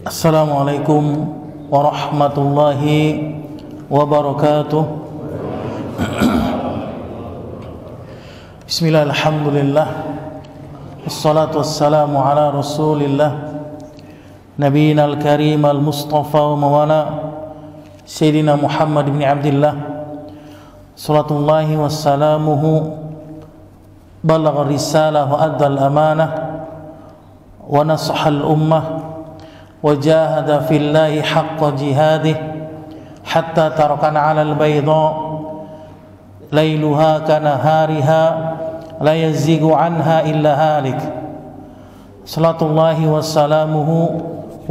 Assalamualaikum warahmatullahi wabarakatuh. Bismillah, alhamdulillah, wassalatu wassalamu ala rasulillah, nabiyina al-karim al-mustafa wa mawala Sayyidina Muhammad bin Abdillah, salatullahi wassalamuhu, balagha risalah wa adda al-amanah wa nasaha al-ummah وجاهد في الله حق جهاده حتى تركنا على البيضاء ليلها كنهارها لا يزيغ عنها إلا هالك صلاة الله وسلامه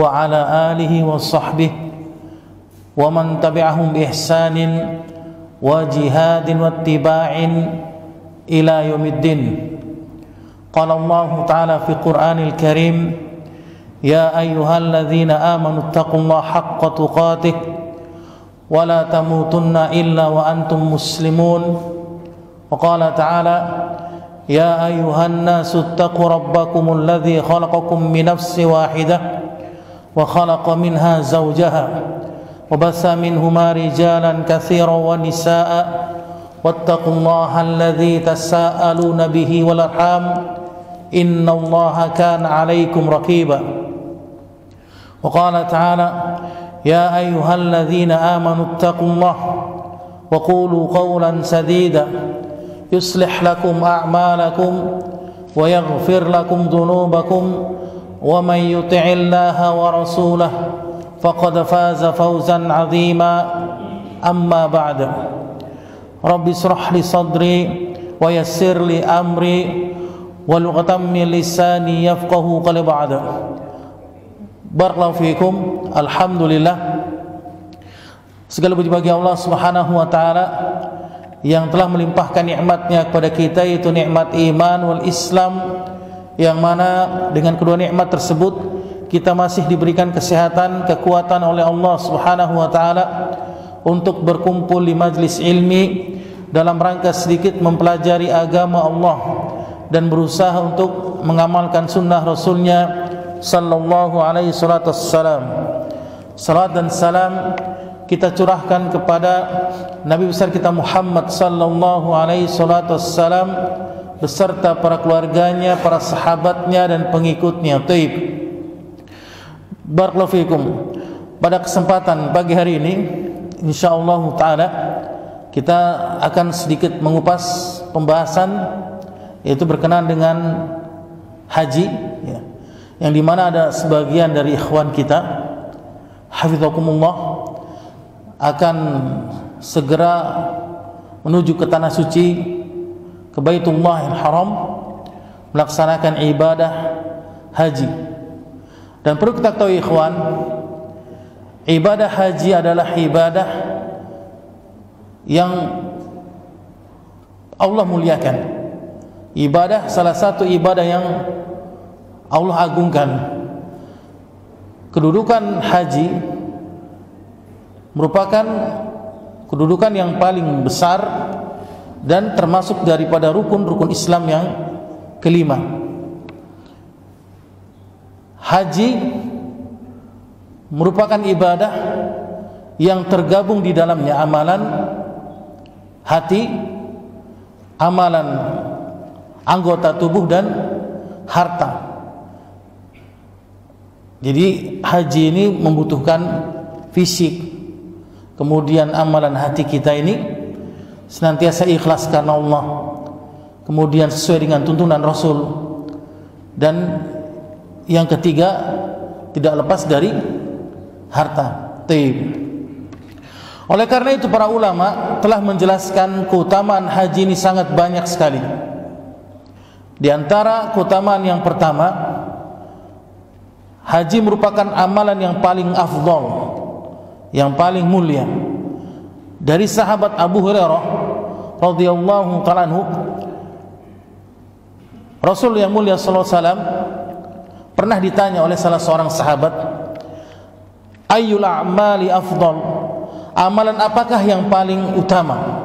وعلى آله وصحبه ومن تبعهم بإحسان وجهاد واتباع إلى يوم الدين. قال الله تعالى في القرآن الكريم: يا أيها الذين آمنوا اتقوا الله حق تقاته ولا تموتن إلا وأنتم مسلمون. وقال تعالى: يا أيها الناس اتقوا ربكم الذي خلقكم من نفس واحدة وخلق منها زوجها وبث منهما رجالا كثيرا ونساء واتقوا الله الذي تساءلون به والأرحام إن الله كان عليكم رقيبا. وقال تعالى: يا أيها الذين آمنوا اتقوا الله وقولوا قولا سديدا يصلح لكم أعمالكم ويغفر لكم ذنوبكم ومن يطع الله ورسوله فقد فاز فوزا عظيما. أما بعد، رب اشرح لي صدري ويسر لي أمري واحلل من لساني يفقهوا قولي. بعد. Barakallahu fiikum. Alhamdulillah, segala puji bagi Allah Subhanahu wa taala yang telah melimpahkan nikmatnya kepada kita, yaitu nikmat iman wal Islam, yang mana dengan kedua nikmat tersebut kita masih diberikan kesehatan, kekuatan oleh Allah Subhanahu wa taala untuk berkumpul di majlis ilmi dalam rangka sedikit mempelajari agama Allah dan berusaha untuk mengamalkan sunnah Rasulnya sallallahu alaihi salatu wassalam. Salat dan salam kita curahkan kepada Nabi besar kita Muhammad sallallahu alaihi salatu wassalam beserta para keluarganya, para sahabatnya dan pengikutnya. Taib. Barakallahu fikum. Pada kesempatan pagi hari ini insyaallah taala kita akan sedikit mengupas pembahasan, yaitu berkenaan dengan haji, ya, yang dimana ada sebagian dari ikhwan kita hafizakumullah akan segera menuju ke tanah suci, ke Baitullahil Haram, melaksanakan ibadah haji. Dan perlu kita ketahui ikhwan, ibadah haji adalah ibadah yang Allah muliakan, ibadah, salah satu ibadah yang Allah agungkan. Kedudukan haji merupakan kedudukan yang paling besar dan termasuk daripada rukun-rukun Islam yang kelima. Haji merupakan ibadah yang tergabung di dalamnya amalan hati, amalan anggota tubuh dan harta. Jadi haji ini membutuhkan fisik, kemudian amalan hati kita ini senantiasa ikhlas karena Allah, kemudian sesuai dengan tuntunan Rasul, dan yang ketiga tidak lepas dari harta. Taib. Oleh karena itu para ulama telah menjelaskan keutamaan haji ini sangat banyak sekali. Di antara keutamaan yang pertama, haji merupakan amalan yang paling afdal, yang paling mulia. Dari sahabat Abu Hurairah radhiyallahu ta'ala anhu, Rasul yang mulia sallallahu alaihi wasallam pernah ditanya oleh salah seorang sahabat, ayyul a'mali afdal, amalan apakah yang paling utama?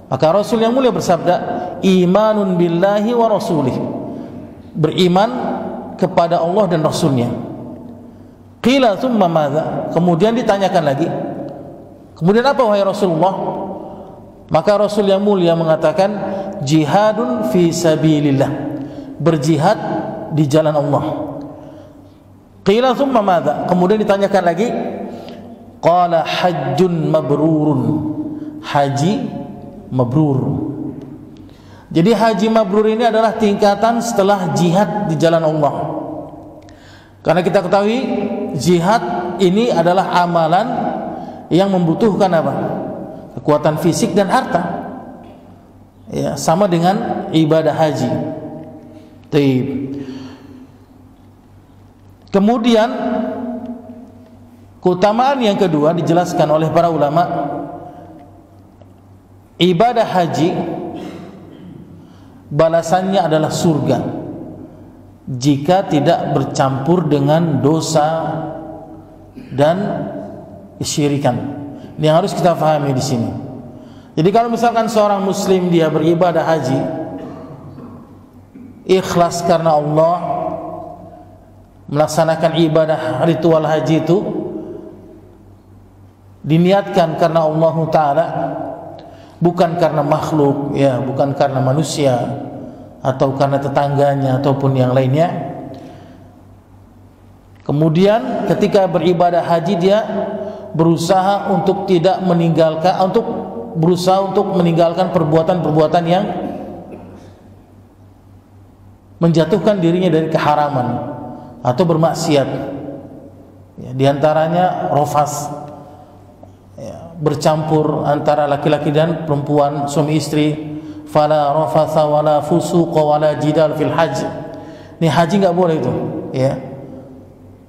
Maka Rasul yang mulia bersabda, imanun billahi wa rasulih, beriman kepada Allah dan Rasulnya. Qila thumma madza? Kemudian ditanyakan lagi, kemudian apa wahai Rasulullah? Maka Rasul yang mulia mengatakan, jihadun fi sabilillah, berjihad di jalan Allah. Qila thumma madza? Kemudian ditanyakan lagi, qala hajjun mabrurun, haji mabrur. Jadi haji mabrur ini adalah tingkatan setelah jihad di jalan Allah. Karena kita ketahui jihad ini adalah amalan yang membutuhkan apa? Kekuatan fisik dan harta. Ya, sama dengan ibadah haji. Taib. Kemudian keutamaan yang kedua dijelaskan oleh para ulama, ibadah haji balasannya adalah surga jika tidak bercampur dengan dosa dan kesyirikan. Ini yang harus kita pahami di sini. Jadi kalau misalkan seorang muslim dia beribadah haji ikhlas karena Allah, melaksanakan ibadah ritual haji itu diniatkan karena Allah Ta'ala, bukan karena makhluk, ya, bukan karena manusia atau karena tetangganya ataupun yang lainnya. Kemudian ketika beribadah haji dia berusaha untuk tidak meninggalkan, untuk meninggalkan perbuatan-perbuatan yang menjatuhkan dirinya dari keharaman atau bermaksiat. Ya, di antaranya rafas, ya, bercampur antara laki-laki dan perempuan, suami istri. Fala rafatha wala fusuqa wala jidal fil hajj. Ini haji enggak boleh itu, ya.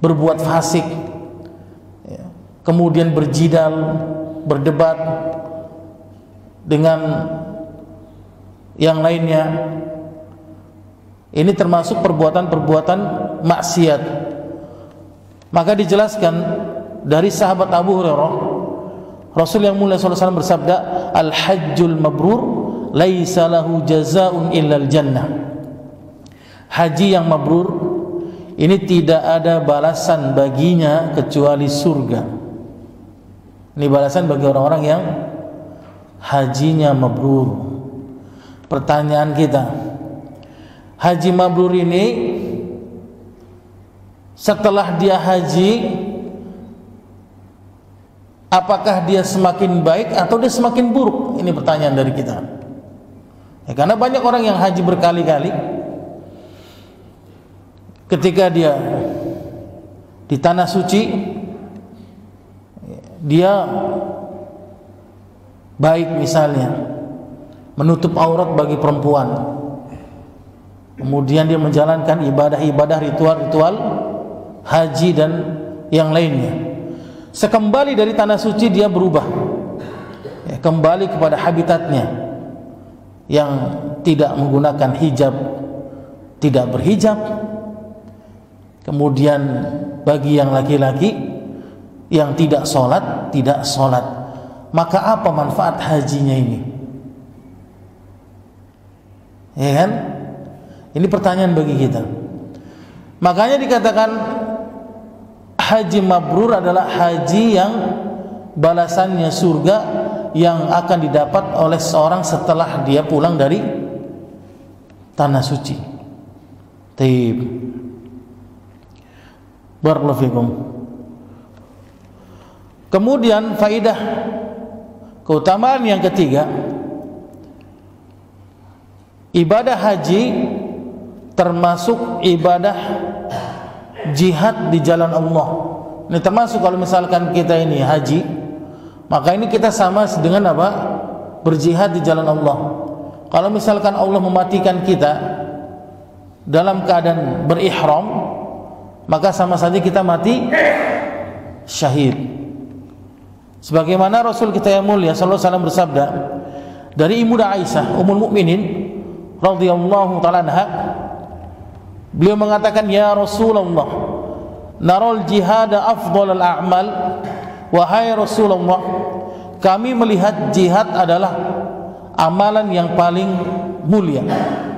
Berbuat fasik, ya. Kemudian berjidal, berdebat dengan yang lainnya. Ini termasuk perbuatan-perbuatan maksiat. Maka dijelaskan dari sahabat Abu Hurairah, Rasul yang mulia sallallahu alaihi wasallam bersabda, al-hajjul mabrur laisa lahu jazaa'un illal jannah. Haji yang mabrur ini tidak ada balasan baginya kecuali surga. Ini balasan bagi orang-orang yang hajinya mabrur. Pertanyaan kita, haji mabrur ini setelah dia haji, apakah dia semakin baik atau dia semakin buruk? Ini pertanyaan dari kita. Ya, karena banyak orang yang haji berkali-kali, ketika dia di tanah suci dia baik, misalnya menutup aurat bagi perempuan, kemudian dia menjalankan ibadah-ibadah, ritual-ritual haji dan yang lainnya. Sekembali dari tanah suci dia berubah, ya, kembali kepada habitatnya yang tidak menggunakan hijab, tidak berhijab. Kemudian bagi yang laki-laki yang tidak sholat, tidak sholat. Maka apa manfaat hajinya ini? Ya kan? Ini pertanyaan bagi kita. Makanya dikatakan haji mabrur adalah haji yang balasannya surga, yang akan didapat oleh seorang setelah dia pulang dari tanah suci. Taib. Barakallahu fikum. Kemudian faidah keutamaan yang ketiga, ibadah haji termasuk ibadah jihad di jalan Allah. Ini termasuk kalau misalkan kita ini haji, maka ini kita sama dengan apa? Berjihad di jalan Allah. Kalau misalkan Allah mematikan kita dalam keadaan berihram, maka sama saja kita mati syahid. Sebagaimana Rasul kita yang mulia sallallahu alaihi wasallam bersabda dari Ibu Aisyah ummul mukminin radhiyallahu ta'ala anha, beliau mengatakan, ya Rasulullah, naral jihad afdhalul a'mal. Wahai Rasulullah, kami melihat jihad adalah amalan yang paling mulia,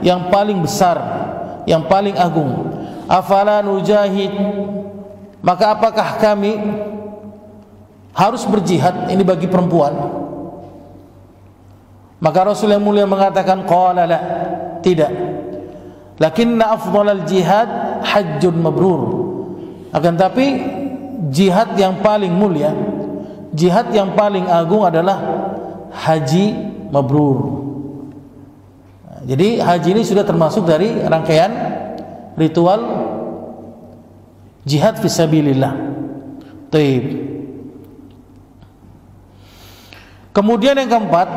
yang paling besar, yang paling agung. Afala nujahid maka apakah kami harus berjihad ini bagi perempuan? Maka Rasul yang mulia mengatakan, qala la, tidak. Lakinna afdhalal jihad hajjun mabrur. Akan tapi jihad yang paling mulia, jihad yang paling agung adalah haji mabrur. Jadi haji ini sudah termasuk dari rangkaian ritual jihad fisabilillah. Taib. Kemudian yang keempat,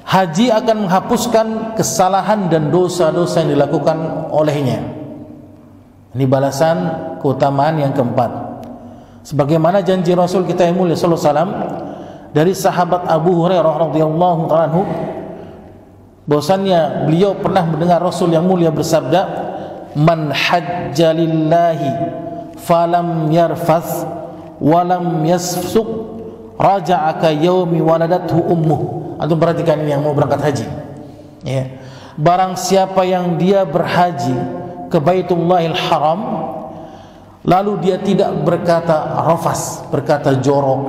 haji akan menghapuskan kesalahan dan dosa-dosa yang dilakukan olehnya. Ini balasan keutamaan yang keempat. Sebagaimana janji Rasul kita yang mulia sallallahu alaihi wasallam dari sahabat Abu Hurairah radhiyallahu ta'ala anhu, bahwasannya beliau pernah mendengar Rasul yang mulia bersabda, man hajja lillahi falam yarfath walam yasfuq raja'a ka yaumi waladathu ummuh. Antum perhatikan ini yang mau berangkat haji ya. Barang siapa yang dia berhaji ke Baitullahil Haram lalu dia tidak berkata rafas, berkata jorok,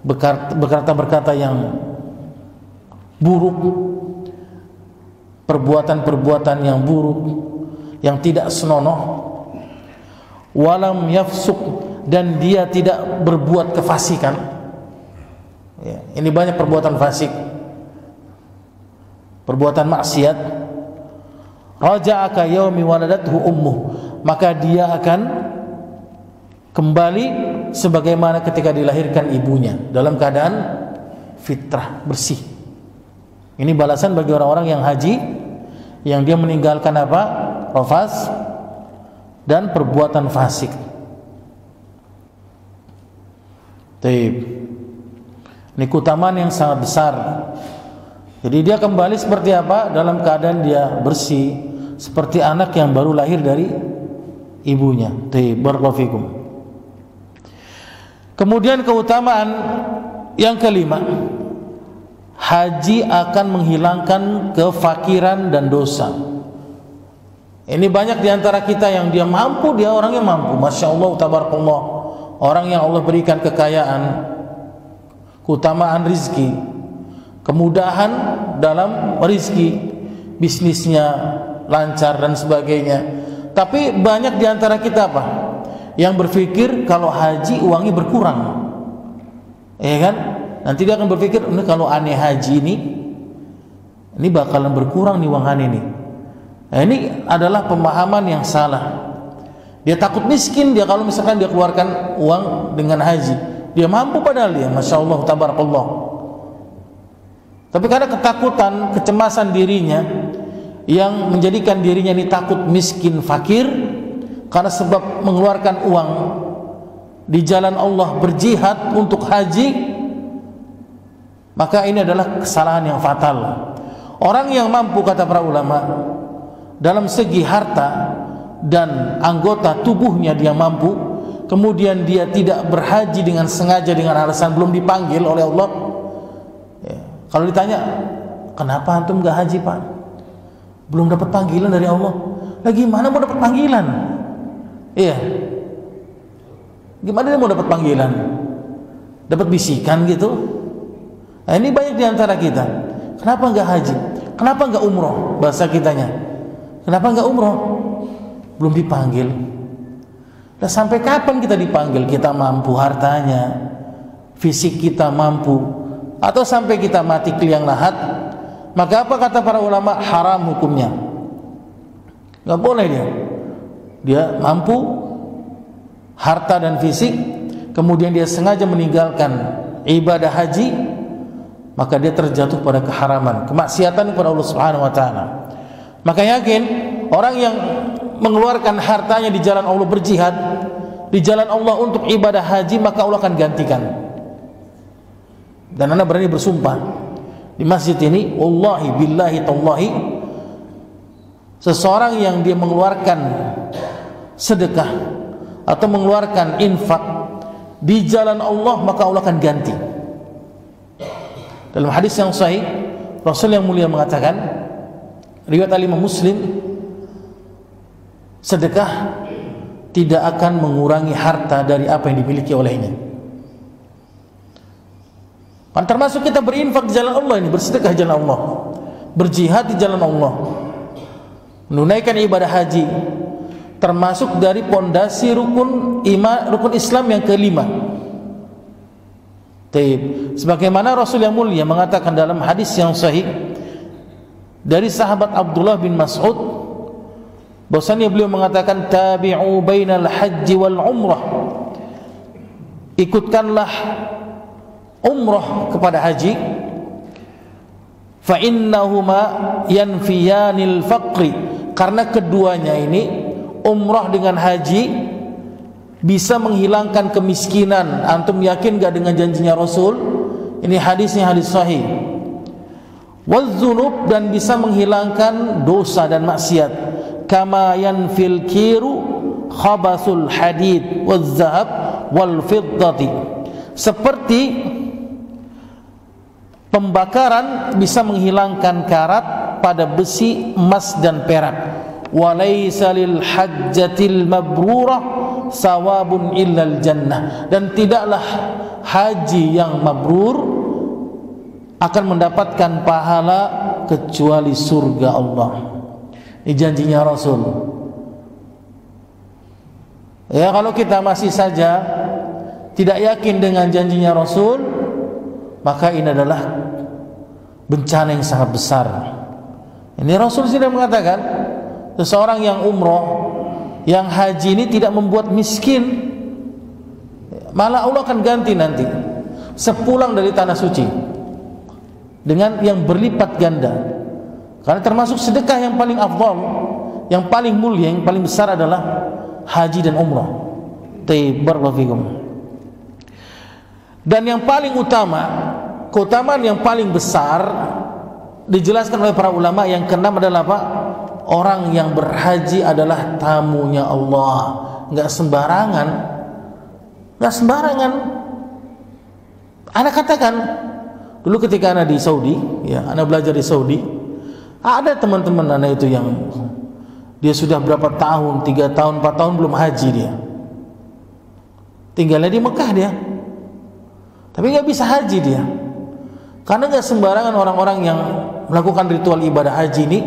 berkata yang buruk, perbuatan-perbuatan yang buruk, yang tidak senonoh, walam yafsuk, dan dia tidak berbuat kefasikan ya, ini banyak perbuatan fasik, perbuatan maksiat, raja'aka yaumi waladathu ummuh, maka dia akan kembali sebagaimana ketika dilahirkan ibunya dalam keadaan fitrah, bersih. Ini balasan bagi orang-orang yang haji, yang dia meninggalkan apa? Rafas dan perbuatan fasik. Taib. Ini keutamaan yang sangat besar. Jadi dia kembali seperti apa? Dalam keadaan dia bersih, seperti anak yang baru lahir dari ibunya. Taib. Barakallahu fikum. Kemudian keutamaan yang kelima, haji akan menghilangkan kefakiran dan dosa. Ini banyak diantara kita yang dia mampu, dia orang yang mampu, masya Allah, tabarakallah, orang yang Allah berikan kekayaan, keutamaan rizki, kemudahan dalam rizki, bisnisnya lancar dan sebagainya. Tapi banyak diantara kita apa? Yang berpikir kalau haji uangnya berkurang, ya kan? Nanti dia akan berpikir, ini kalau aneh haji ini bakalan berkurang nih uang aneh nih. Nah, ini adalah pemahaman yang salah. Dia takut miskin dia kalau misalkan dia keluarkan uang dengan haji. Dia mampu padahal dia, masya Allah, tabarakallah. Tapi karena ketakutan, kecemasan dirinya yang menjadikan dirinya ini takut miskin, fakir, karena sebab mengeluarkan uang di jalan Allah, berjihad untuk haji, maka ini adalah kesalahan yang fatal. Orang yang mampu, kata para ulama, dalam segi harta dan anggota tubuhnya dia mampu, kemudian dia tidak berhaji dengan sengaja, dengan alasan belum dipanggil oleh Allah ya. Kalau ditanya, kenapa antum gak haji pak? Belum dapat panggilan dari Allah. Lah gimana mau dapat panggilan? Iya, gimana dia mau dapat panggilan? Dapat bisikan gitu? Nah, ini banyak diantara kita. Kenapa enggak haji? Kenapa enggak umroh? Bahasa kitanya, kenapa enggak umroh? Belum dipanggil. Nah, sampai kapan kita dipanggil? Kita mampu hartanya, fisik kita mampu, atau sampai kita mati liang lahat? Maka apa kata para ulama? Haram hukumnya. Enggak boleh dia mampu harta dan fisik, kemudian dia sengaja meninggalkan ibadah haji, maka dia terjatuh pada keharaman, kemaksiatan kepada Allah Subhanahu wa taala. Maka yakin orang yang mengeluarkan hartanya di jalan Allah, berjihad di jalan Allah untuk ibadah haji, maka Allah akan gantikan. Dan anda berani bersumpah di masjid ini, wallahi billahi tallahi, seseorang yang dia mengeluarkan sedekah atau mengeluarkan infak di jalan Allah, maka Allah akan ganti. Dalam hadis yang sahih, Rasul yang mulia mengatakan, riwayat Imam Muslim, sedekah tidak akan mengurangi harta dari apa yang dimiliki olehnya. Kan termasuk kita berinfak di jalan Allah ini, bersedekah di jalan Allah, berjihad di jalan Allah, menunaikan ibadah haji, termasuk dari pondasi rukun Islam yang kelima. Sebagaimana Rasul yang mulia mengatakan dalam hadis yang sahih dari sahabat Abdullah bin Mas'ud, bahwasanya beliau mengatakan, tabi'u bainal haji wal umrah, ikutkanlah umrah kepada haji, fa innahuma yanfiyanil faqri, karena keduanya ini, umrah dengan haji, bisa menghilangkan kemiskinan. Antum yakin gak dengan janjinya Rasul? Ini hadisnya hadis sahih. Waz-zunub, dan bisa menghilangkan dosa dan maksiat. Kama yanfil kiru khabasul hadid waz-zahab wal fiddati, seperti pembakaran bisa menghilangkan karat pada besi, emas dan perak. Walaysa lil hajjatil mabrurah sawabun illal jannah, dan tidaklah haji yang mabrur akan mendapatkan pahala kecuali surga Allah. Ini janjinya Rasul. Ya, kalau kita masih saja tidak yakin dengan janjinya Rasul, maka ini adalah bencana yang sangat besar. Ini Rasul sudah mengatakan, seseorang yang umroh, yang haji ini tidak membuat miskin, malah Allah akan ganti nanti sepulang dari tanah suci dengan yang berlipat ganda. Karena termasuk sedekah yang paling afdal, yang paling mulia, yang paling besar adalah haji dan umrah. Barakallahu fikum. Dan yang paling utama, keutamaan yang paling besar dijelaskan oleh para ulama, yang keenam adalah apa? Orang yang berhaji adalah tamunya Allah. Enggak sembarangan. Enggak sembarangan. Ana katakan, dulu ketika ana di Saudi, ya, ana belajar di Saudi, ada teman-teman ana itu yang dia sudah berapa tahun, 3 tahun, 4 tahun belum haji dia. Tinggalnya di Mekah dia. Tapi enggak bisa haji dia. Karena enggak sembarangan orang-orang yang melakukan ritual ibadah haji ini.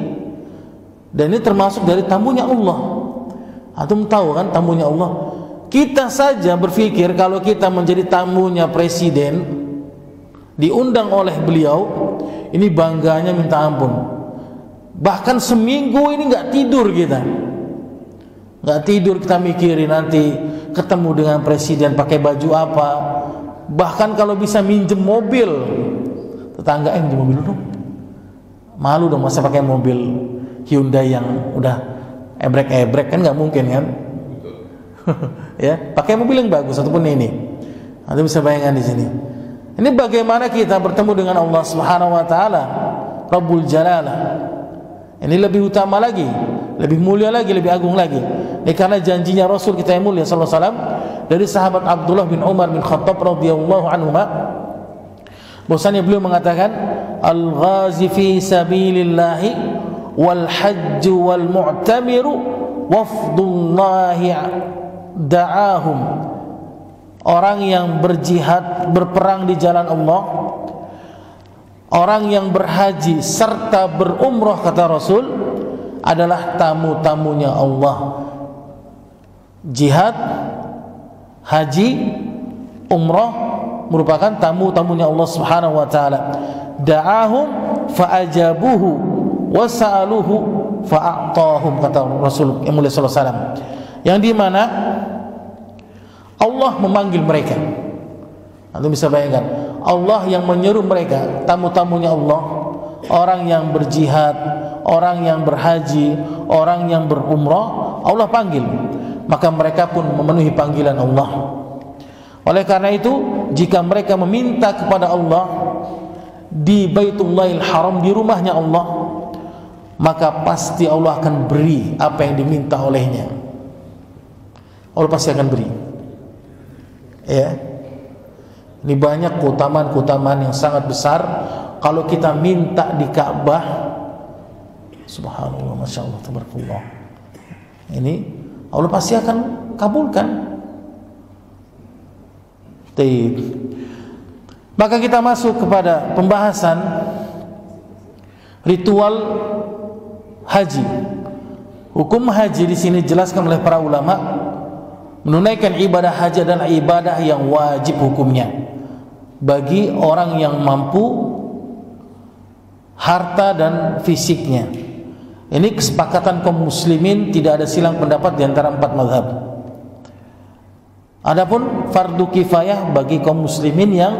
Dan ini termasuk dari tamunya Allah. Antum tahu kan tamunya Allah? Kita saja berpikir kalau kita menjadi tamunya presiden, diundang oleh beliau, ini bangganya minta ampun. Bahkan seminggu ini nggak tidur kita. Nggak tidur kita mikirin nanti ketemu dengan presiden pakai baju apa. Bahkan kalau bisa minjem mobil, tetangga minjem mobil dong. Malu dong masa pakai mobil Hyundai yang udah ebrek-ebrek, kan nggak mungkin kan? Ya, pakai mobil yang bagus ataupun ini. Anda bisa bayangkan di sini. Ini bagaimana kita bertemu dengan Allah Subhanahu wa taala, Rabbul Jalalah. Ini lebih utama lagi, lebih mulia lagi, lebih agung lagi. Ini karena janjinya Rasul kita yang mulia sallallahu alaihi wasallam dari sahabat Abdullah bin Umar bin Khattab radhiyallahu anhuma, bahwasanya beliau mengatakan, al-ghazi fi sabilillah wal hajj wal mu'tamiru wafdullahi da'ahum. Orang yang berjihad, berperang di jalan Allah, orang yang berhaji serta berumrah, kata Rasul, adalah tamu-tamunya Allah. Jihad, haji, umrah merupakan tamu-tamunya Allah Subhanahu wa taala. Da'ahum fa'ajabuhu wasa'aluhu fa'a'tahum, kata Rasul yang mulia sallallahu alaihi wasallam, yang di mana Allah memanggil mereka. Anda bisa bayangkan, Allah yang menyeru mereka, tamu-tamunya Allah, orang yang berjihad, orang yang berhaji, orang yang berumrah, Allah panggil, maka mereka pun memenuhi panggilan Allah. Oleh karena itu, jika mereka meminta kepada Allah di Baitullahil Haram, di rumahnya Allah, maka pasti Allah akan beri apa yang diminta olehnya. Allah pasti akan beri. Ya, ini banyak keutamaan-keutamaan yang sangat besar. Kalau kita minta di Ka'bah, subhanallah, masya Allah, tabarakallah, ini Allah pasti akan kabulkan. Baik. Maka kita masuk kepada pembahasan ritual haji. Hukum haji di sini dijelaskan oleh para ulama, menunaikan ibadah haji adalah ibadah yang wajib hukumnya bagi orang yang mampu harta dan fisiknya. Ini kesepakatan kaum muslimin, tidak ada silang pendapat di antara empat mazhab. Adapun fardu kifayah bagi kaum muslimin yang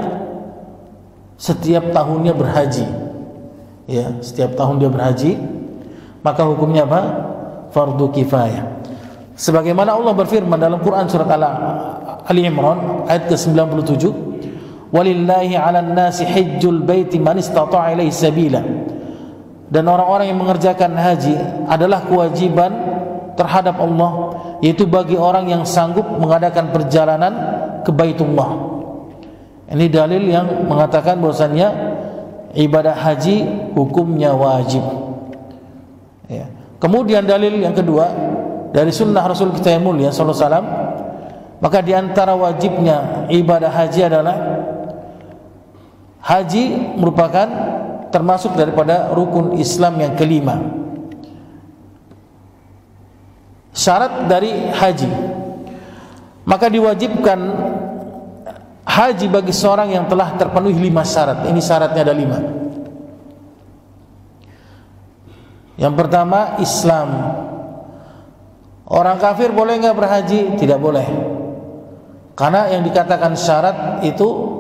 setiap tahunnya berhaji, ya, setiap tahun dia berhaji, maka hukumnya apa? Fardu kifayah. Sebagaimana Allah berfirman dalam Quran surat Ali Imran ayat ke-97, "Walillahi 'alan nasi hajjul baiti man istata'a ilaihi sabila." Dan orang-orang yang mengerjakan haji adalah kewajiban terhadap Allah, yaitu bagi orang yang sanggup mengadakan perjalanan ke Baitullah. Ini dalil yang mengatakan bahwasannya ibadah haji hukumnya wajib. Ya. Kemudian dalil yang kedua dari sunnah Rasul kita yang mulia sallallahu alaihi wasallam, maka di antara wajibnya ibadah haji adalah haji merupakan termasuk daripada rukun Islam yang kelima. Syarat dari haji, maka diwajibkan haji bagi seorang yang telah terpenuhi 5 syarat. Ini syaratnya ada 5. Yang pertama, Islam. Orang kafir boleh nggak berhaji? Tidak boleh, karena yang dikatakan syarat itu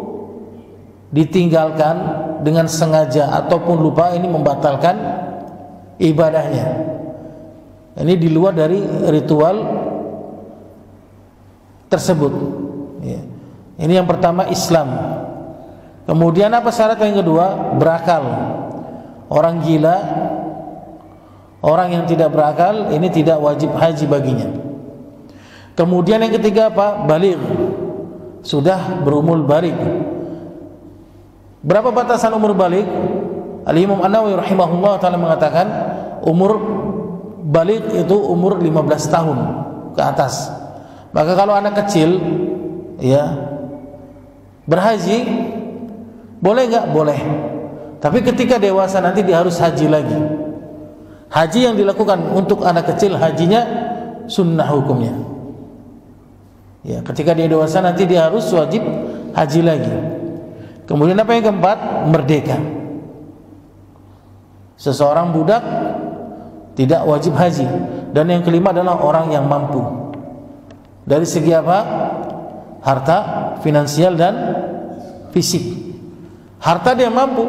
ditinggalkan dengan sengaja ataupun lupa, ini membatalkan ibadahnya. Ini di luar dari ritual tersebut, ya. Ini yang pertama, Islam. Kemudian apa syarat yang kedua? Berakal. Orang gila, orang yang tidak berakal, ini tidak wajib haji baginya. Kemudian yang ketiga apa? Baligh. Sudah berumur baligh. Berapa batasan umur baligh? Al-Imam An-Nawawi rahimahullah ta'ala mengatakan umur baligh itu umur 15 tahun ke atas. Maka kalau anak kecil, ya, berhaji boleh nggak? Boleh. Tapi ketika dewasa nanti dia harus haji lagi. Haji yang dilakukan untuk anak kecil hajinya sunnah hukumnya. Ya, ketika dia dewasa nanti dia harus wajib haji lagi. Kemudian apa yang keempat? Merdeka. Seseorang budak tidak wajib haji. Dan yang kelima adalah orang yang mampu. Dari segi apa? Harta, finansial dan fisik. Harta dia mampu,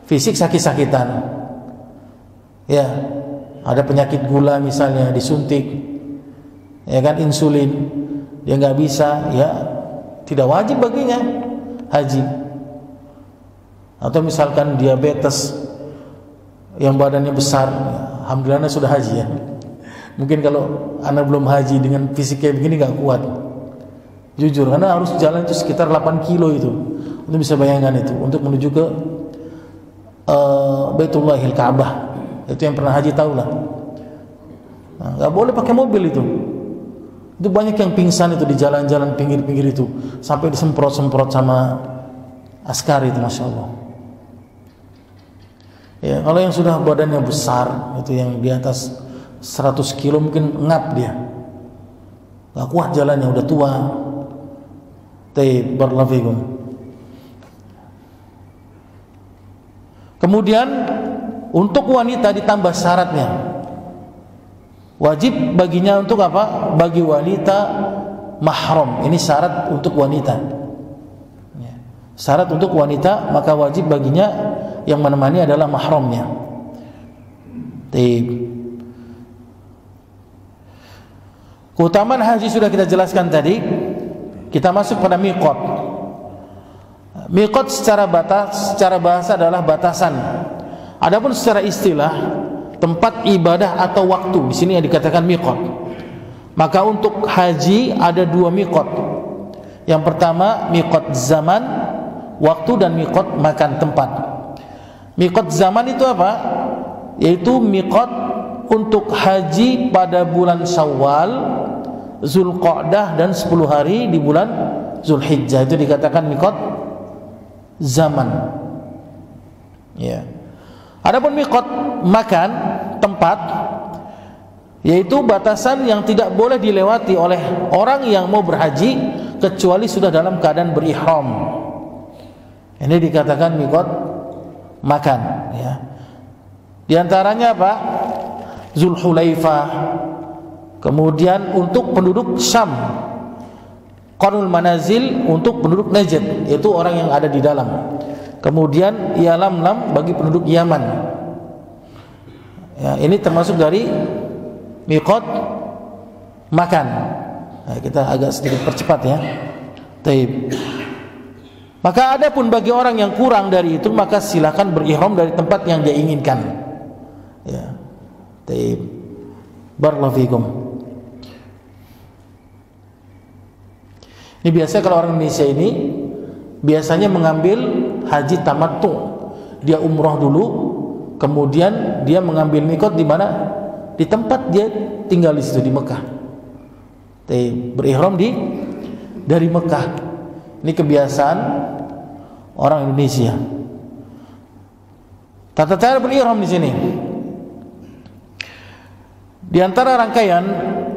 fisik sakit-sakitan. Ya, ada penyakit gula misalnya, disuntik, ya kan, insulin, dia nggak bisa, ya tidak wajib baginya haji. Atau misalkan diabetes, yang badannya besar, alhamdulillah sudah haji ya. Mungkin kalau anak belum haji dengan fisik kayak begini nggak kuat. Jujur, karena harus jalan itu sekitar 8 kilo itu. Anda bisa bayangkan itu untuk menuju ke Baitullahil Ka'bah. Itu yang pernah haji tahulah. Nah, nggak boleh pakai mobil itu. Itu banyak yang pingsan itu di jalan-jalan pinggir-pinggir itu, sampai disemprot-semprot sama askar itu, masya Allah. Ya, kalau yang sudah badannya besar itu yang di atas 100 kilo mungkin ngap dia, nggak kuat jalannya, udah tua. Barakallahu. Kemudian untuk wanita ditambah syaratnya, wajib baginya untuk apa? Bagi wanita mahram. Ini syarat untuk wanita. Syarat untuk wanita, maka wajib baginya yang menemani adalah mahramnya. Keutamaan haji sudah kita jelaskan tadi. Kita masuk pada miqat. Miqat secara bahasa adalah batasan. Adapun secara istilah tempat ibadah atau waktu, di sini yang dikatakan miqat. Maka untuk haji ada 2 miqat. Yang pertama miqat zaman, waktu, dan miqat makan tempat. Miqat zaman itu apa? Yaitu miqat untuk haji pada bulan Syawal Zulqa'dah dan 10 hari di bulan Zulhijjah. Itu dikatakan miqat zaman. Ya. Adapun miqat makan, tempat, yaitu batasan yang tidak boleh dilewati oleh orang yang mau berhaji kecuali sudah dalam keadaan berihram. Ini dikatakan miqat makan, ya. Di antaranya apa? Zulhulaifah. Kemudian untuk penduduk Syam, Qarnul Manazil untuk penduduk Najd, yaitu orang yang ada di dalam. Kemudian Yalamlam bagi penduduk Yaman. Ya, ini termasuk dari miqat makan. Nah, kita agak sedikit percepat ya. Taib. Maka ada pun bagi orang yang kurang dari itu, maka silakan berihram dari tempat yang dia inginkan. Ya. Taib. Barakallahu fikum. Ini biasa kalau orang Indonesia ini biasanya mengambil haji tamattu. Dia umroh dulu, kemudian dia mengambil miqat di mana? Di tempat dia tinggal di situ di Mekah. Berihram dari Mekah. Ini kebiasaan orang Indonesia. Tata cara berihram di sini. Di antara rangkaian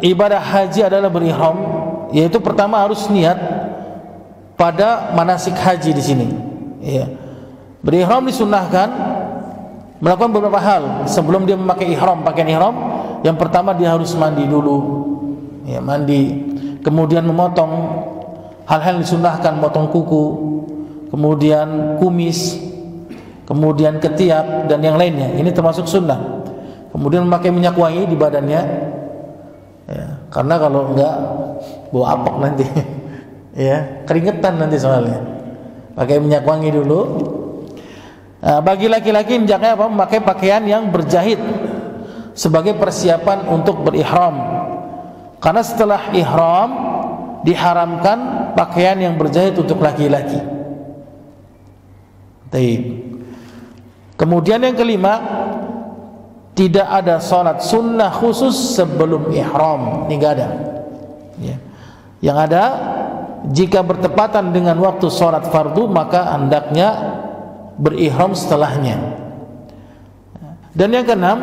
ibadah haji adalah berihram, yaitu pertama harus niat pada manasik haji di sini. Ya. Berihram disunnahkan melakukan beberapa hal sebelum dia memakai ihram, pakaian ihram. Yang pertama dia harus mandi dulu. Ya, mandi. Kemudian memotong hal-hal yang disunnahkan, motong kuku, kemudian kumis, kemudian ketiak dan yang lainnya. Ini termasuk sunnah. Kemudian memakai minyak wangi di badannya. Ya, karena kalau enggak bau apek nanti. Ya, keringetan nanti soalnya. Pakai minyak wangi dulu. Nah, bagi laki-laki hendaknya apa? Memakai pakaian yang berjahit sebagai persiapan untuk berihram. Karena setelah ihram diharamkan pakaian yang berjahit untuk laki-laki. Baik. Kemudian yang kelima, tidak ada salat sunnah khusus sebelum ihram. Ini enggak ada. Ya. Yang ada, jika bertepatan dengan waktu salat fardu maka hendaknya berihram setelahnya. Dan yang keenam,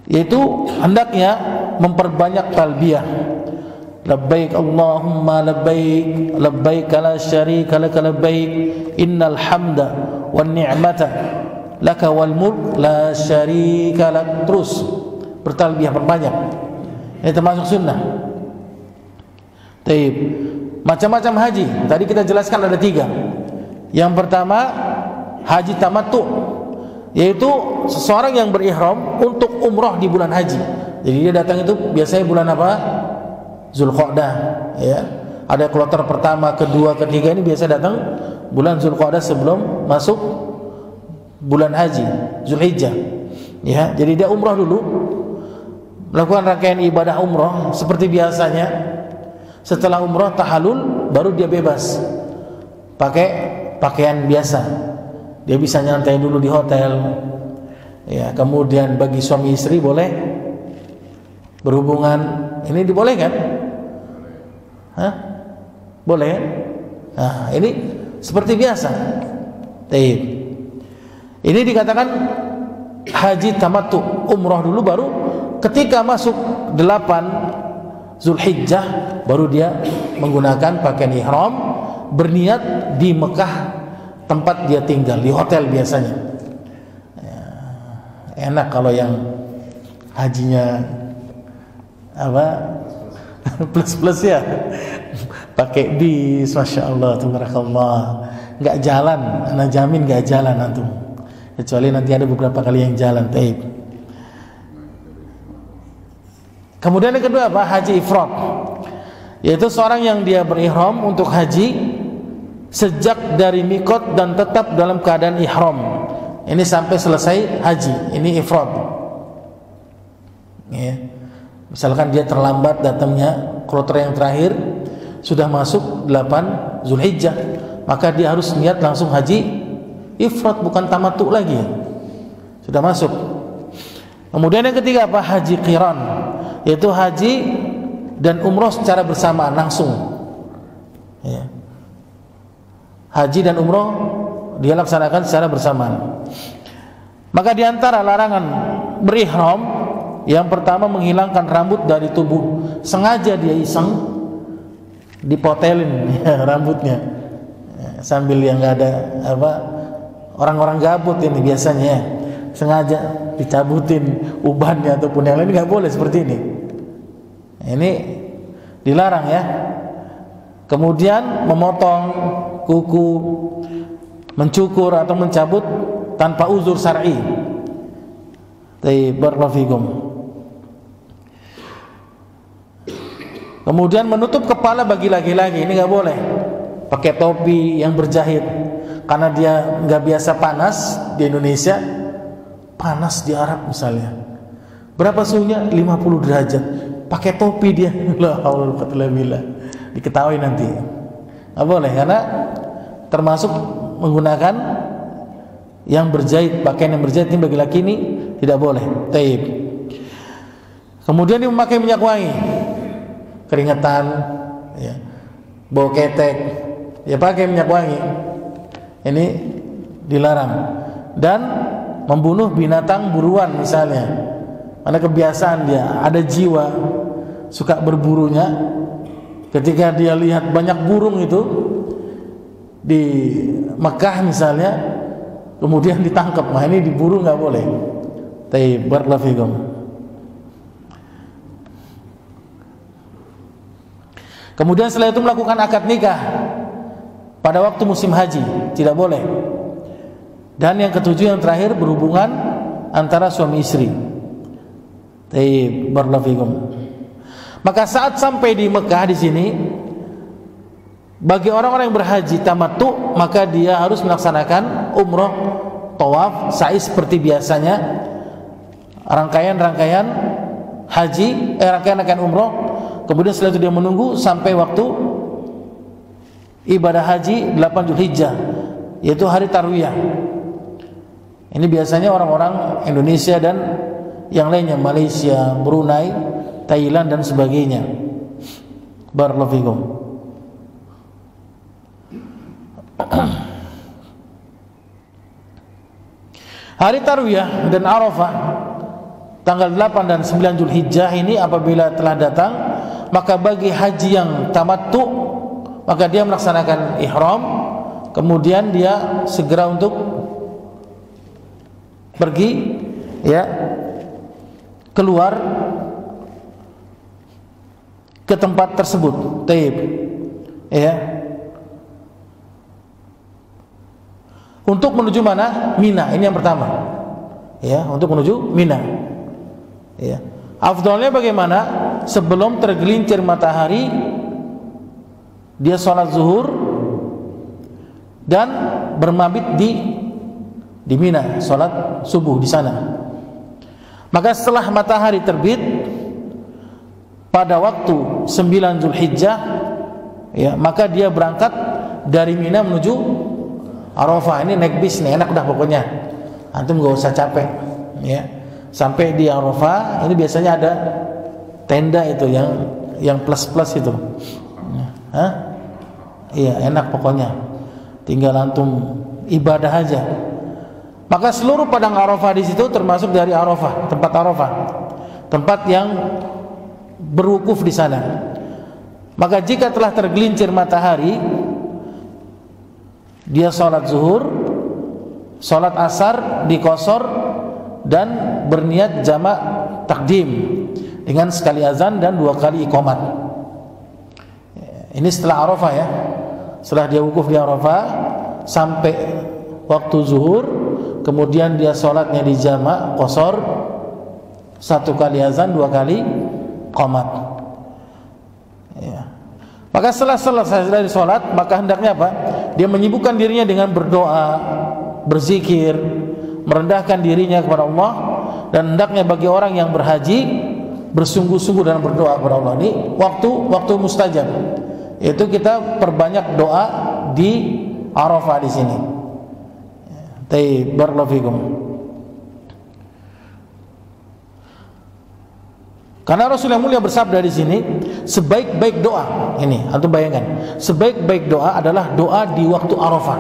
yaitu hendaknya memperbanyak talbiyah. Labbaik Allahumma labbaik, labbaik la syarika laka labbaik, innal hamda wan ni'mata laka wal mulk la syarika lak. Terus bertalbiyah, perbanyak. Ini termasuk sunnah. Taib. Macam-macam haji. Tadi kita jelaskan ada 3. Yang pertama haji tamattu, yaitu seseorang yang berihram untuk umrah di bulan haji. Jadi dia datang itu biasanya bulan apa? Zulqa'dah, ya. Ada kloter pertama, kedua, ketiga, ini biasa datang bulan Zulqa'dah sebelum masuk bulan haji, Zulhijjah. Ya, jadi dia umrah dulu, melakukan rangkaian ibadah umrah seperti biasanya. Setelah umrah tahallul baru dia bebas. Pakai pakaian biasa. Dia bisa nyantai dulu di hotel. Ya, kemudian bagi suami istri boleh berhubungan. Ini dibolehkan? Hah? Boleh? Nah, ini seperti biasa. Taib. Ini dikatakan haji tamattu, umrah dulu baru ketika masuk 8 Zulhijjah baru dia menggunakan pakaian ihram, berniat di Mekah tempat dia tinggal, di hotel biasanya. Ya, enak kalau yang hajinya apa? Plus ya. Pakai bis, Masya Allah, tabarakallah. Enggak jalan, anak jamin enggak jalan antum. Kecuali nanti ada beberapa kali yang jalan. Taib. Kemudian yang kedua apa? Haji ifrad, yaitu seorang yang dia berihram untuk haji sejak dari miqat dan tetap dalam keadaan ihram. Ini sampai selesai haji. Ini ifrad. Ya. Misalkan dia terlambat datangnya kloter yang terakhir, sudah masuk 8 Zulhijjah, maka dia harus niat langsung haji ifrad, bukan tamattu lagi. Sudah masuk. Kemudian yang ketiga apa? Haji qiran, yaitu haji dan umroh secara bersamaan langsung. Ya. Haji dan umroh dia laksanakan secara bersamaan. Maka di antara larangan berihram, yang pertama menghilangkan rambut dari tubuh. Sengaja dia iseng dipotelin ya, rambutnya ya, sambil yang nggak ada apa, orang-orang gabut ini biasanya ya, sengaja dicabutin ubannya ataupun yang lain, nggak boleh seperti ini. Ini dilarang ya. Kemudian memotong kuku, mencukur atau mencabut tanpa uzur syar'i. Barakallahu fikum. Kemudian menutup kepala bagi laki-laki, ini nggak boleh. Pakai topi yang berjahit, karena dia nggak biasa panas di Indonesia, panas di Arab misalnya. Berapa suhunya? 50 derajat. Pakai topi dia, la haula wala quwwata illa billah. Diketahui nanti. Nggak boleh, karena termasuk menggunakan yang berjahit, pakaian yang berjahit ini bagi laki ini tidak boleh. Taib. Kemudian dia memakai minyak wangi, keringetan, ya, bau ketek, ya pakai minyak wangi. Ini dilarang. Dan membunuh binatang buruan misalnya, karena kebiasaan dia, ada jiwa suka berburunya. Ketika dia lihat banyak burung itu di Mekah misalnya, kemudian ditangkap, nah ini diburu nggak boleh. Taib, barakallahu fikum. Kemudian setelah itu melakukan akad nikah pada waktu musim haji, tidak boleh. Dan yang ketujuh, yang terakhir, berhubungan antara suami istri. Taib, barakallahu fikum. Maka saat sampai di Mekah di sini, bagi orang-orang yang berhaji tamattu, maka dia harus melaksanakan umroh, tawaf, sa'i seperti biasanya, rangkaian-rangkaian haji, rangkaian-rangkaian umroh. Kemudian setelah itu dia menunggu sampai waktu ibadah haji 8 Zulhijjah, yaitu hari Tarwiyah. Ini biasanya orang-orang Indonesia dan yang lainnya, Malaysia, Brunei, Thailand dan sebagainya. Barakallahu fikum. Hari Tarwiyah dan Arafah tanggal 8 dan 9 Zulhijjah ini apabila telah datang, maka bagi haji yang tamattu, maka dia melaksanakan ihram, kemudian dia segera untuk pergi ya, keluar ke tempat tersebut. Taib. Ya. Untuk menuju mana? Mina. Ini yang pertama. Ya, untuk menuju Mina. Ya. Afdalnya bagaimana? Sebelum tergelincir matahari dia sholat zuhur dan bermabit di Mina, sholat subuh di sana. Maka setelah matahari terbit pada waktu 9 Zulhijjah, ya, maka dia berangkat dari Mina menuju Arafah. Ini naik bis nih, enak dah pokoknya. Antum gak usah capek, ya. Sampai di Arafah ini biasanya ada tenda itu yang plus-plus itu. Hah? Iya, enak pokoknya. Tinggal antum ibadah aja. Maka seluruh padang Arafah di situ termasuk dari Arafah, tempat Arafah, tempat yang berwukuf di sana. Maka jika telah tergelincir matahari, dia sholat zuhur, sholat asar dikosor dan berniat jamak takdim dengan sekali azan dan 2 kali iqamat. Ini setelah Arafah ya. Setelah dia wukuf di Arafah sampai waktu zuhur, kemudian dia sholatnya di jamak qasar, 1 kali azan 2 kali qomat. Ya. Maka setelah selesai dari sholat, maka hendaknya apa? Dia menyibukkan dirinya dengan berdoa, berzikir, merendahkan dirinya kepada Allah. Dan hendaknya bagi orang yang berhaji bersungguh-sungguh dalam berdoa kepada Allah. Ini waktu mustajab. Itu kita perbanyak doa di Arafah di sini. Taib, barakallahu fikum. Karena Rasul yang mulia bersabda di sini, sebaik-baik doa, ini antum bayangkan, sebaik-baik doa adalah doa di waktu Arafah.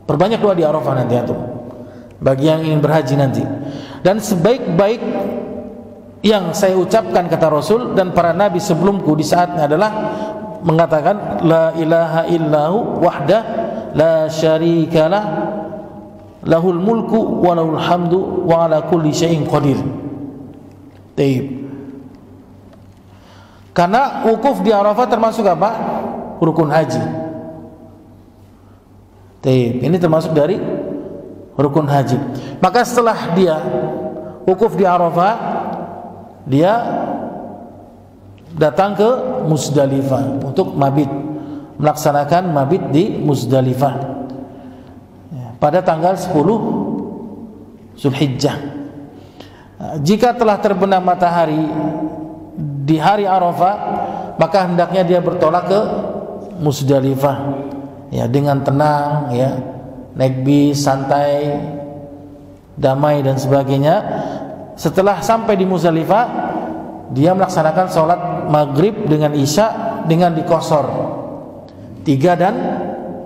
Perbanyak doa di Arafah nanti antum, bagi yang ingin berhaji nanti. Dan sebaik-baik yang saya ucapkan, kata Rasul dan para nabi sebelumku di saatnya, adalah mengatakan la ilaha illahu wahdah la syarikalah lahul mulku wa lahul hamdu wa ala kulli syai'in qadir. Taib. Karena wukuf di Arafah termasuk apa? Rukun haji. Taib. Ini termasuk dari rukun haji. Maka setelah dia wukuf di Arafah, dia datang ke Muzdalifah untuk mabit, melaksanakan mabit di Muzdalifah pada tanggal 10 Zulhijjah. Jika telah terbenam matahari di hari Arafah, maka hendaknya dia bertolak ke Muzdalifah, ya, dengan tenang, ya, naik bis, santai, damai dan sebagainya. Setelah sampai di Muzdalifah, dia melaksanakan sholat maghrib dengan isya dengan dikosor 3 dan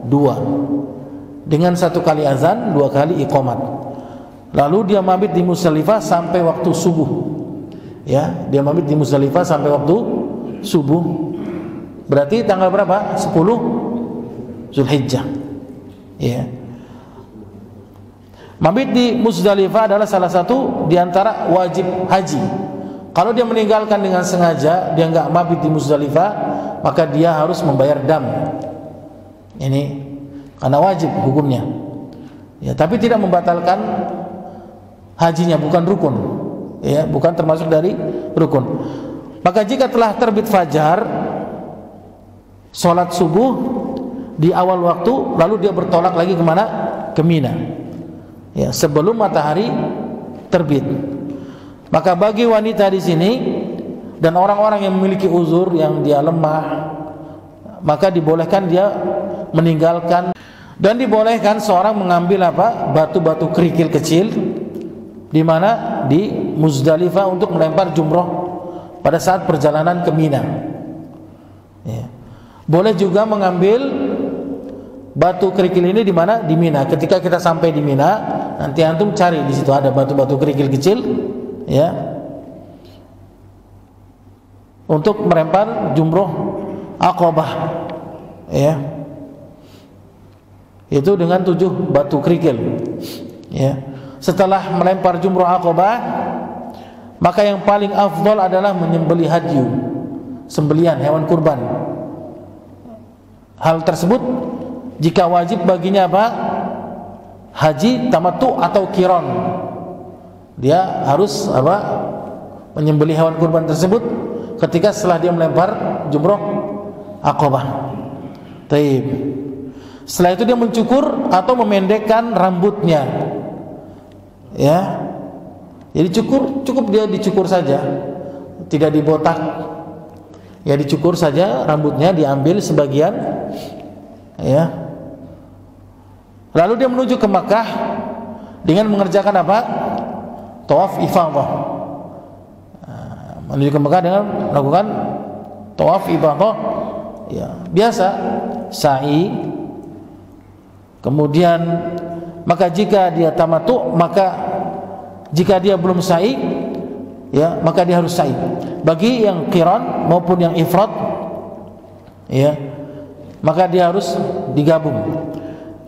2, dengan 1 kali azan, 2 kali iqamat. Lalu dia mabit di Muzdalifah sampai waktu subuh. Ya, dia mabit di Muzdalifah sampai waktu subuh. Berarti tanggal berapa? 10 Zulhijjah. Ya. Mabit di Muzdalifah adalah salah satu di antara wajib haji. Kalau dia meninggalkan dengan sengaja, dia enggak mabit di Muzdalifah, maka dia harus membayar dam. Ini karena wajib hukumnya. Ya, tapi tidak membatalkan hajinya, bukan rukun. Ya, bukan termasuk dari rukun. Maka jika telah terbit fajar, sholat subuh di awal waktu, lalu dia bertolak lagi kemana? Ke Mina. Ya, sebelum matahari terbit. Maka bagi wanita di sini dan orang-orang yang memiliki uzur, yang dia lemah, maka dibolehkan dia meninggalkan, dan dibolehkan seorang mengambil apa? Batu-batu kerikil kecil di mana? Di Muzdalifah untuk melempar jumroh pada saat perjalanan ke Mina. Ya. Boleh juga mengambil batu kerikil ini di mana? Di Mina. Ketika kita sampai di Mina, nanti antum cari di situ ada batu-batu kerikil kecil, ya, untuk melempar jumroh Aqabah, ya. Itu dengan 7 batu kerikil, ya. Setelah melempar jumroh Aqabah, maka yang paling afdal adalah menyembelih hadyu, sembelihan hewan kurban. Hal tersebut jika wajib baginya apa? Haji tamattu atau qiran. Dia harus apa? Menyembelih hewan kurban tersebut ketika setelah dia melempar jumroh Aqabah. Taib. Setelah itu dia mencukur atau memendekkan rambutnya. Ya. Jadi cukup dia dicukur saja, tidak dibotak. Ya, dicukur saja rambutnya, diambil sebagian, ya. Lalu dia menuju ke Makkah dengan mengerjakan apa? Tawaf ifadah. Menuju ke Makkah dengan melakukan tawaf ifadah, ya, biasa, sa'i. Kemudian maka jika dia tamattu, maka jika dia belum sa'i, ya, maka dia harus sa'i. Bagi yang qiran maupun yang ifrad, ya, maka dia harus digabung.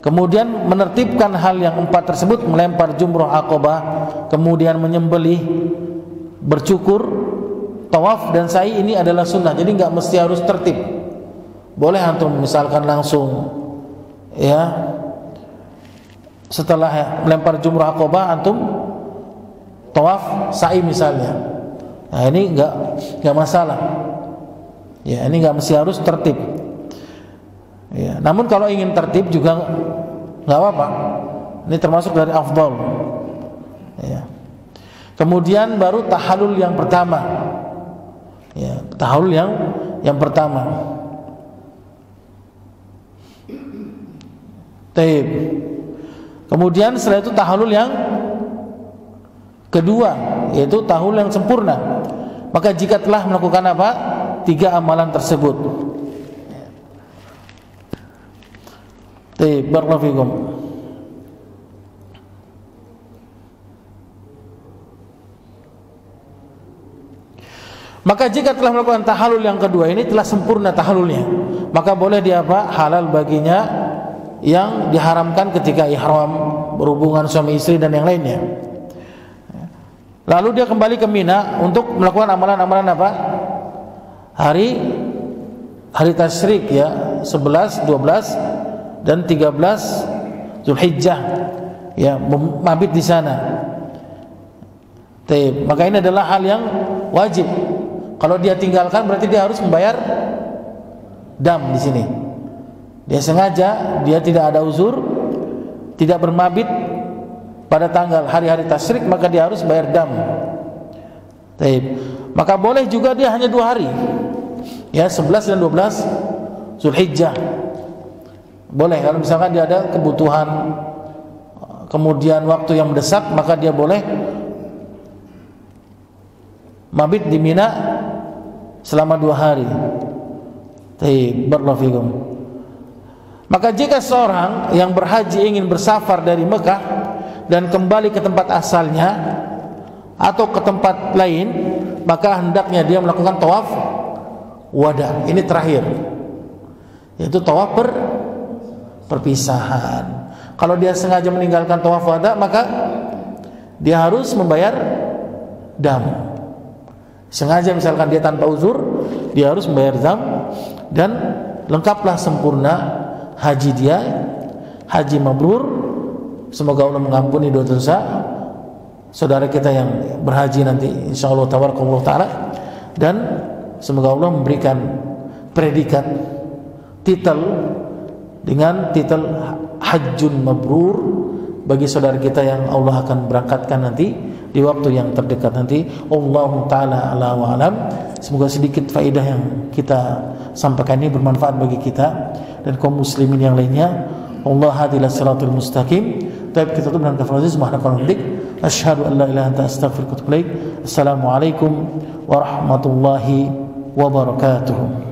Kemudian menertibkan hal yang 4 tersebut, melempar jumroh Aqabah, kemudian menyembelih, bercukur, tawaf dan sa'i, ini adalah sunnah. Jadi enggak mesti harus tertib. Boleh antum misalkan langsung, ya, setelah melempar jumroh Aqabah antum tawaf sa'i misalnya. Nah, ini enggak masalah. Ya, ini enggak mesti harus tertib. Ya, namun kalau ingin tertib juga enggak apa-apa. Ini termasuk dari afdal. Ya. Kemudian baru tahallul yang pertama. Ya, tahallul yang pertama. Taib. Kemudian setelah itu tahallul yang kedua, yaitu tahallul yang sempurna. Maka jika telah melakukan apa? 3 amalan tersebut. Barakallahu fikum. Maka jika telah melakukan tahallul yang kedua ini, telah sempurna tahallulnya, maka boleh dia apa? Halal baginya yang diharamkan ketika ihram, berhubungan suami istri dan yang lainnya. Lalu dia kembali ke Mina untuk melakukan amalan-amalan apa? Hari tasyrik ya, 11, 12 dan 13 Zulhijjah ya, mabit di sana. Maka ini adalah hal yang wajib. Kalau dia tinggalkan berarti dia harus membayar dam di sini. Dia sengaja, dia tidak ada uzur, tidak bermabit pada tanggal hari-hari tasyrik, maka dia harus bayar dam. Maka boleh juga dia hanya 2 hari. Ya, 11 dan 12 Zulhijjah. Boleh kalau misalkan dia ada kebutuhan, kemudian waktu yang mendesak, maka dia boleh mabit di Mina selama 2 hari. Barakallahu fikum. Maka jika seorang yang berhaji ingin bersafar dari Mekah dan kembali ke tempat asalnya atau ke tempat lain, maka hendaknya dia melakukan tawaf wada. Ini terakhir, yaitu tawaf perpisahan. Kalau dia sengaja meninggalkan tawaf wada, maka dia harus membayar dam. Sengaja misalkan dia tanpa uzur, dia harus membayar dam, dan lengkaplah sempurna haji dia, haji mabrur. Semoga Allah mengampuni dosa saudara kita yang berhaji nanti, insyaallah tabarakallahu taala, dan semoga Allah memberikan predikat titel dengan titel hajjun mabrur bagi saudara kita yang Allah akan berangkatkan nanti di waktu yang terdekat nanti. Allahu taala ala wa alam. Semoga sedikit faedah yang kita sampaikan ini bermanfaat bagi kita dan kaum muslimin yang lainnya. Allah hadilah siratul mustaqim. Taib kita tutup dengan kafaratul subhanakallah hamdik asyhadu an la ilaha illa anta astaghfiruka wa atubu ilaik. Assalamualaikum warahmatullahi wabarakatuh.